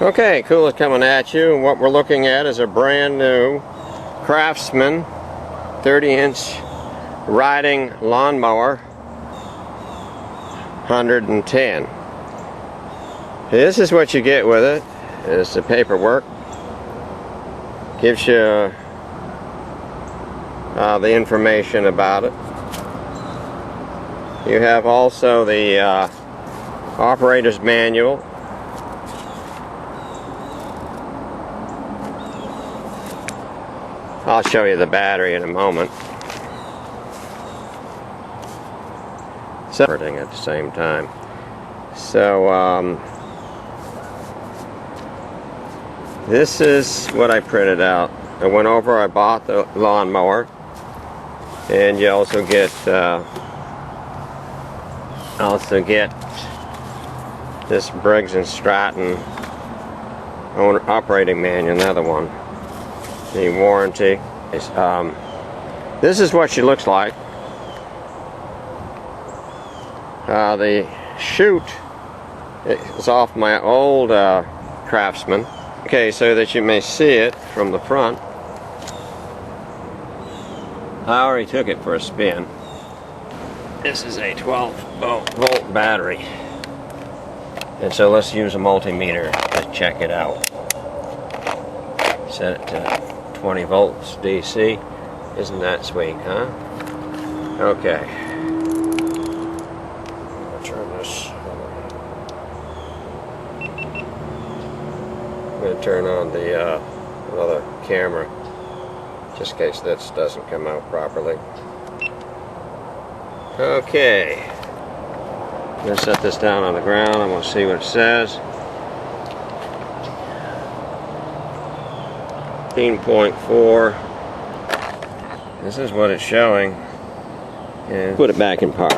Okay, Coolest coming at you. What we're looking at is a brand new Craftsman 30-inch riding lawnmower 110. This is what you get with it. It's the paperwork. Gives you the information about it. You have also the operator's manual. I'll show you the battery in a moment. Separating at the same time. So this is what I printed out. I went over, I bought the lawnmower, and you also get this Briggs & Stratton owner operating manual, another one. The warranty is, this is what she looks like. The chute is off my old Craftsman. Okay, so that you may see it from the front. I already took it for a spin. This is a 12-volt battery. And so let's use a multimeter to check it out. Set it to 20 volts DC. Isn't that sweet, huh? Okay. I'll turn this. I'm going to turn on the another camera, just in case this doesn't come out properly. Okay. I'm going to set this down on the ground. I'm going to see what it says. 15.4. This is what it's showing. And put it back in park.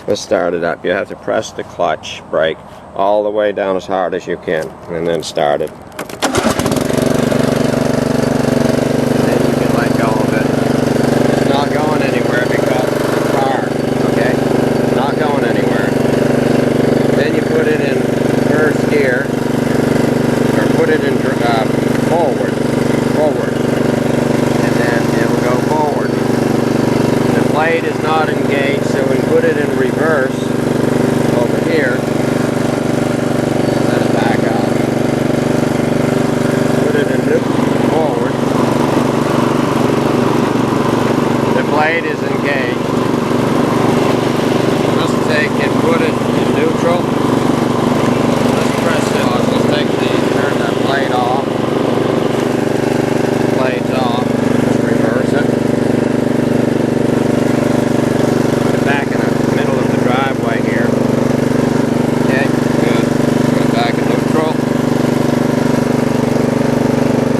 Let's start it up. You have to press the clutch brake all the way down as hard as you can, and then start it. And then you can let go of it. It's not going anywhere because it's hard. Okay? It's not going anywhere. Then you put it in first gear, or put it in forward, and then it will go forward. The blade is not engaged, so we put it in reverse over here. Let it back up. Put it in forward. The blade is engaged. Let's take and put it in neutral. Let's press it off. Let's take turn that blade off. Blade's off. Let's reverse it. Put it back in the middle of the driveway here. Okay, good. Put it back in neutral.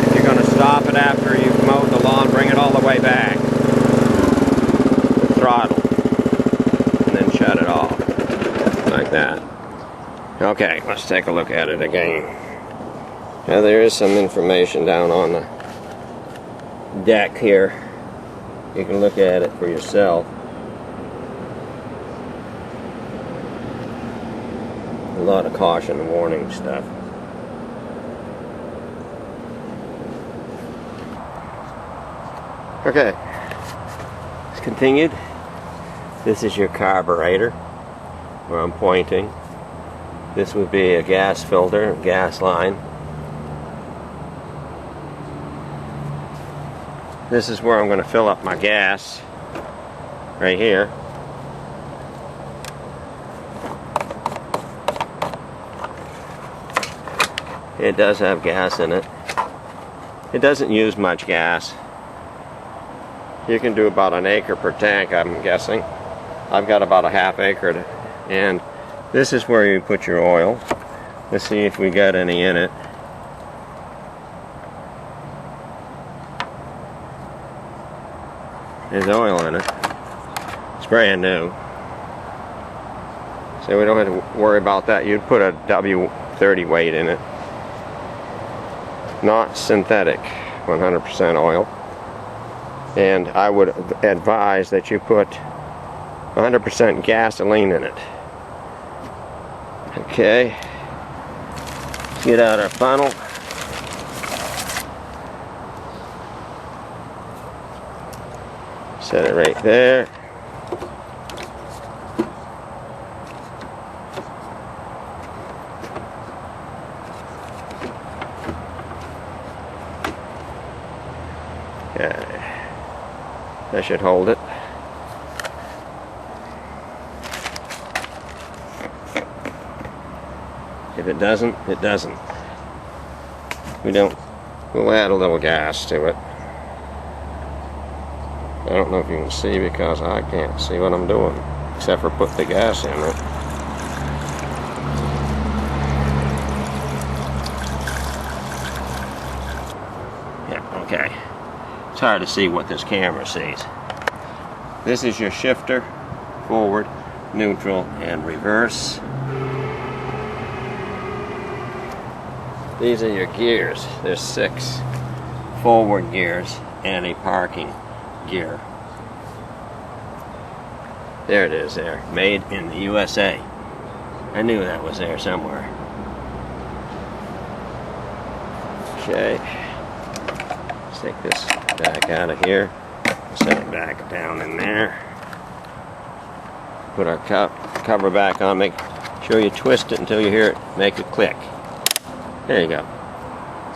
If you're going to stop it after you've mowed the lawn, bring it all the way back. The throttle. And then shut it off. Like that. Okay, let's take a look at it again. Now there is some information down on the deck here. You can look at it for yourself. A lot of caution and warning stuff. Okay, it's continued. This is your carburetor where I'm pointing. This would be a gas filter, gas line. This is where I'm going to fill up my gas, right here. It does have gas in it. It doesn't use much gas. You can do about an acre per tank, I'm guessing. I've got about a half acre and this is where you put your oil. Let's see if we got any in it. There's oil in it. It's brand new. So we don't have to worry about that. You'd put a W30 weight in it. Not synthetic, 100% oil. And I would advise that you put 100% gasoline in it. Okay. Get out our funnel. Set it right there. Okay. That should hold it. If it doesn't, it doesn't. We'll add a little gas to it. I don't know if you can see because I can't see what I'm doing, except for put the gas in it. Yeah, okay. It's hard to see what this camera sees. This is your shifter, forward, neutral, and reverse. These are your gears. There's 6 forward gears and a parking gear. There it is there. Made in the USA. I knew that was there somewhere. Okay. Let's take this back out of here. Set it back down in there. Put our cover back on. Make sure you twist it until you hear it make a click. There you go.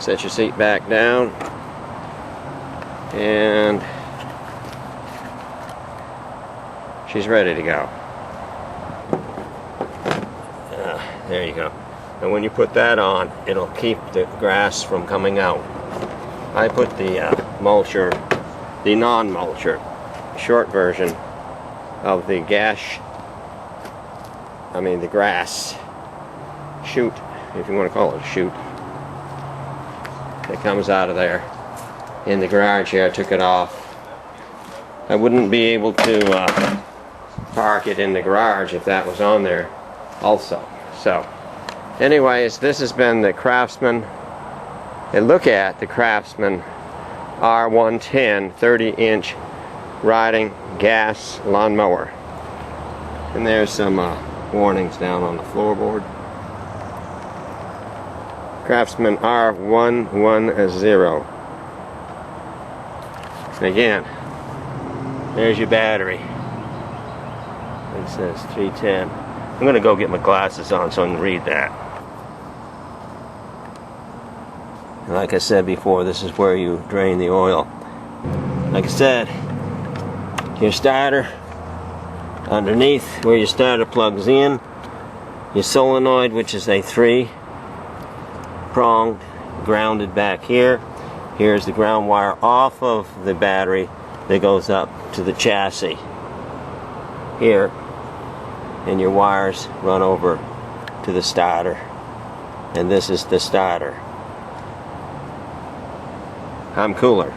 Set your seat back down. And she's ready to go. There you go. And when you put that on, it'll keep the grass from coming out. I put the mulcher, the non-mulcher, short version of the the grass chute, if you want to call it a chute, that comes out of there in the garage here. I took it off. I wouldn't be able to park it in the garage if that was on there also. So anyways, this has been the Craftsman, a look at the Craftsman R110 30-inch riding gas lawnmower. And there's some warnings down on the floorboard. Craftsman R110. And again, there's your battery. It says 310. I'm going to go get my glasses on so I can read that. And like I said before, this is where you drain the oil. Like I said, your starter, underneath where your starter plugs in, your solenoid, which is a 3-pronged, grounded back here. Here's the ground wire off of the battery that goes up to the chassis here, and your wires run over to the starter, and this is the starter. I'm cooler.